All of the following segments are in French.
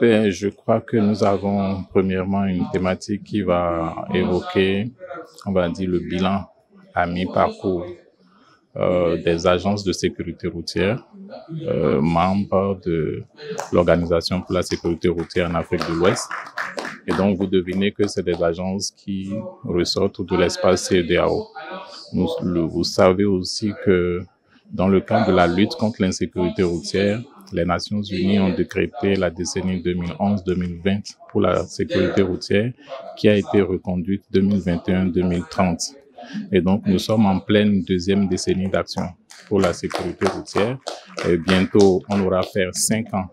Ben, je crois que nous avons premièrement une thématique qui va évoquer, on va dire, le bilan à mi-parcours des agences de sécurité routière, membres de l'Organisation pour la sécurité routière en Afrique de l'Ouest. Et donc, vous devinez que c'est des agences qui ressortent de l'espace CEDEAO. Vous savez aussi que dans le cadre de la lutte contre l'insécurité routière, les Nations Unies ont décrété la décennie 2011-2020 pour la sécurité routière qui a été reconduite 2021-2030. Et donc, nous sommes en pleine deuxième décennie d'action pour la sécurité routière. Et bientôt, on aura fait 5 ans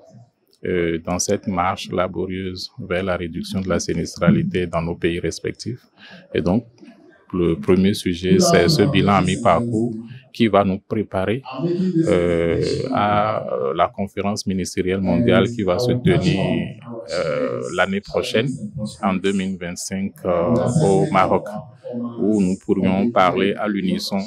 dans cette marche laborieuse vers la réduction de la sinistralité dans nos pays respectifs. Et donc, le premier sujet, c'est ce bilan à mi-parcours qui va nous préparer à la conférence ministérielle mondiale qui va se tenir l'année prochaine, en 2025, au Maroc, où nous pourrions parler à l'unisson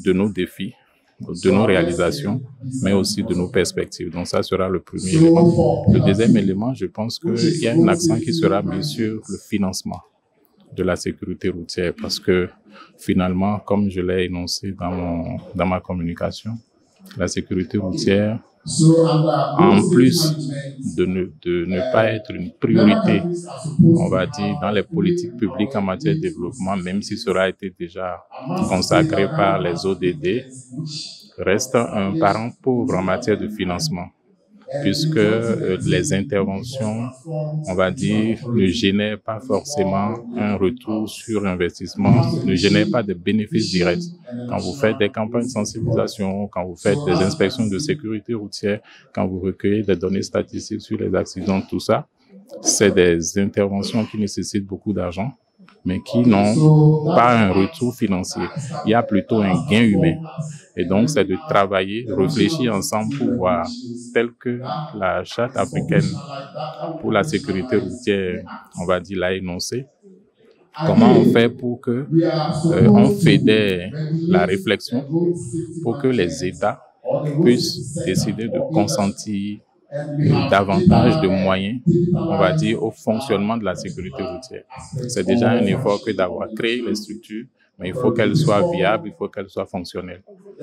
de nos défis, de nos réalisations, mais aussi de nos perspectives. Donc ça sera le premier élément. Le deuxième élément, je pense qu'il y a un accent qui sera mis sur le financement de la sécurité routière, parce que finalement, comme je l'ai énoncé dans ma communication, la sécurité routière, en plus de ne pas être une priorité, on va dire, dans les politiques publiques en matière de développement, même si cela a été déjà consacré par les ODD, reste un parent pauvre en matière de financement, puisque les interventions, on va dire, ne génèrent pas forcément un retour sur investissement, ne génèrent pas de bénéfices directs. Quand vous faites des campagnes de sensibilisation, quand vous faites des inspections de sécurité routière, quand vous recueillez des données statistiques sur les accidents, tout ça, c'est des interventions qui nécessitent beaucoup d'argent, mais qui n'ont pas un retour financier. Il y a plutôt un gain humain. Et donc, c'est de travailler, réfléchir ensemble pour voir, tel que la Charte africaine pour la sécurité routière, on va dire, l'a énoncé, comment on fait pour que on fédère la réflexion pour que les États puissent décider de consentir davantage de moyens, on va dire, au fonctionnement de la sécurité routière. C'est déjà un effort que d'avoir créé les structures, mais il faut qu'elles soient viables, il faut qu'elles soient fonctionnelles.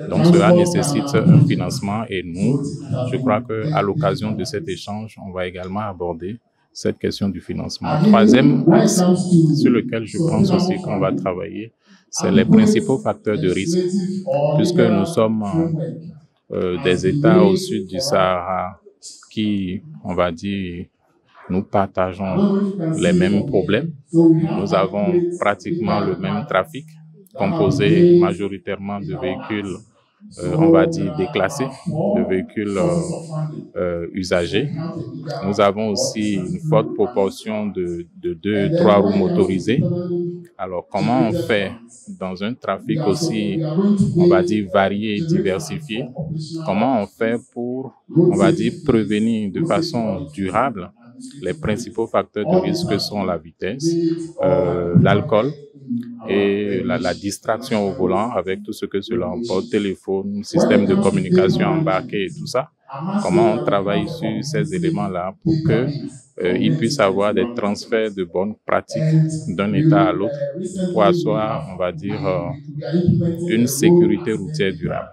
Donc cela nécessite un financement et nous, je crois qu'à l'occasion de cet échange, on va également aborder cette question du financement. Troisième axe sur lequel je pense aussi qu'on va travailler, c'est les principaux facteurs de risque, puisque nous sommes des États au sud du Sahara qui, on va dire, nous partageons les mêmes problèmes. Nous avons pratiquement le même trafic, composé majoritairement de véhicules, on va dire, déclassés, de véhicules usagés. Nous avons aussi une forte proportion de 2-3 roues motorisées. Alors, comment on fait dans un trafic aussi, on va dire, varié et diversifié? Comment on fait pour, on va dire, prévenir de façon durable les principaux facteurs de risque que sont la vitesse, l'alcool et la distraction au volant avec tout ce que cela emporte, téléphone, système de communication embarqué et tout ça? Comment on travaille sur ces éléments-là pour que il puisse avoir des transferts de bonnes pratiques d'un État à l'autre pour asseoir, on va dire, une sécurité routière durable.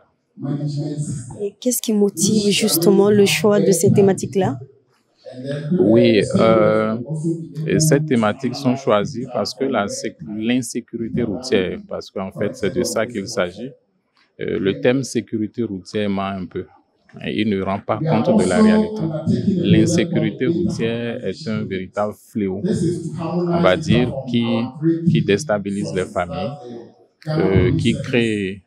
Et qu'est-ce qui motive justement le choix de ces thématiques-là? Oui, ces thématiques sont choisies parce que l'insécurité routière, parce qu'en fait c'est de ça qu'il s'agit. Le thème sécurité routière ment un peu. Il ne rend pas compte de la réalité. L'insécurité routière est un véritable fléau, on va dire, qui déstabilise les familles, qui crée,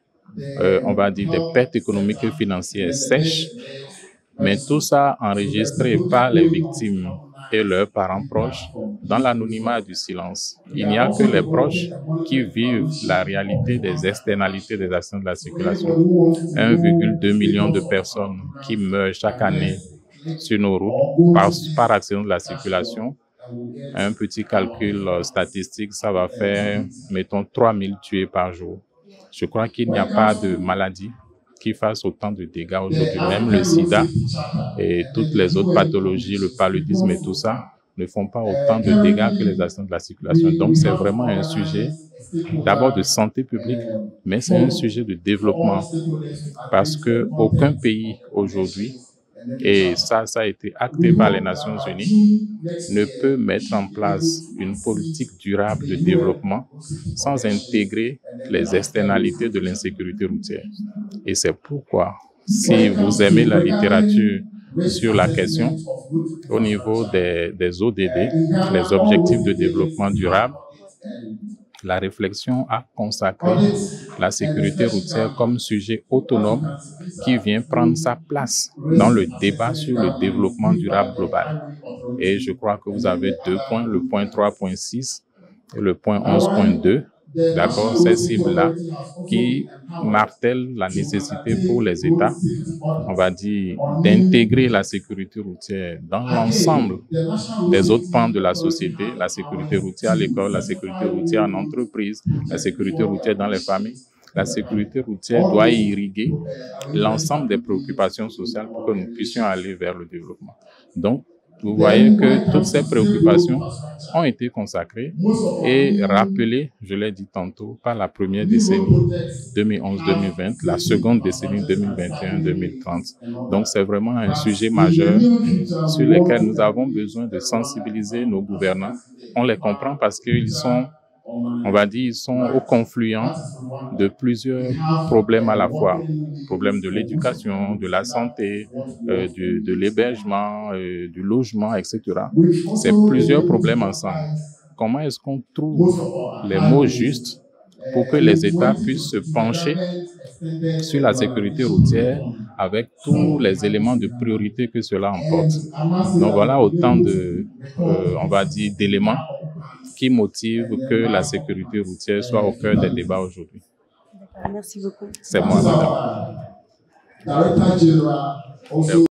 on va dire, des pertes économiques et financières sèches, mais tout ça enregistré par les victimes et leurs parents proches dans l'anonymat du silence. Il n'y a que les proches qui vivent la réalité des externalités des accidents de la circulation. 1,2 million de personnes qui meurent chaque année sur nos routes par accident de la circulation. Un petit calcul statistique, ça va faire, mettons, 3000 tués par jour. Je crois qu'il n'y a pas de maladie qui fasse autant de dégâts aujourd'hui. Même le sida et toutes les autres pathologies, le paludisme et tout ça, ne font pas autant de dégâts que les accidents de la circulation. Donc, c'est vraiment un sujet d'abord de santé publique, mais c'est un sujet de développement parce que aucun pays aujourd'hui, et ça a été acté par les Nations Unies, ne peut mettre en place une politique durable de développement sans intégrer les externalités de l'insécurité routière. Et c'est pourquoi, si vous aimez la littérature sur la question, au niveau des ODD, les objectifs de développement durable, la réflexion a consacré la sécurité routière comme sujet autonome qui vient prendre sa place dans le débat sur le développement durable global. Et je crois que vous avez 2 points, le point 3.6 et le point 11.2. D'accord, ces cibles-là qui martèlent la nécessité pour les États, on va dire, d'intégrer la sécurité routière dans l'ensemble des autres pans de la société, la sécurité routière à l'école, la sécurité routière en entreprise, la sécurité routière dans les familles. La sécurité routière doit irriguer l'ensemble des préoccupations sociales pour que nous puissions aller vers le développement. Donc, vous voyez que toutes ces préoccupations ont été consacrées et rappelées, je l'ai dit tantôt, par la première décennie 2011-2020, la seconde décennie 2021-2030. Donc, c'est vraiment un sujet majeur sur lequel nous avons besoin de sensibiliser nos gouvernants. On les comprend parce qu'ils sont, on va dire, ils sont au confluent de plusieurs problèmes à la fois. Problèmes de l'éducation, de la santé, de l'hébergement, du logement, etc. C'est plusieurs problèmes ensemble. Comment est-ce qu'on trouve les mots justes pour que les États puissent se pencher sur la sécurité routière avec tous les éléments de priorité que cela emporte? Donc voilà autant de, on va dire, d'éléments qui motive que la sécurité routière soit au cœur des débats aujourd'hui. Merci beaucoup. C'est moi, madame.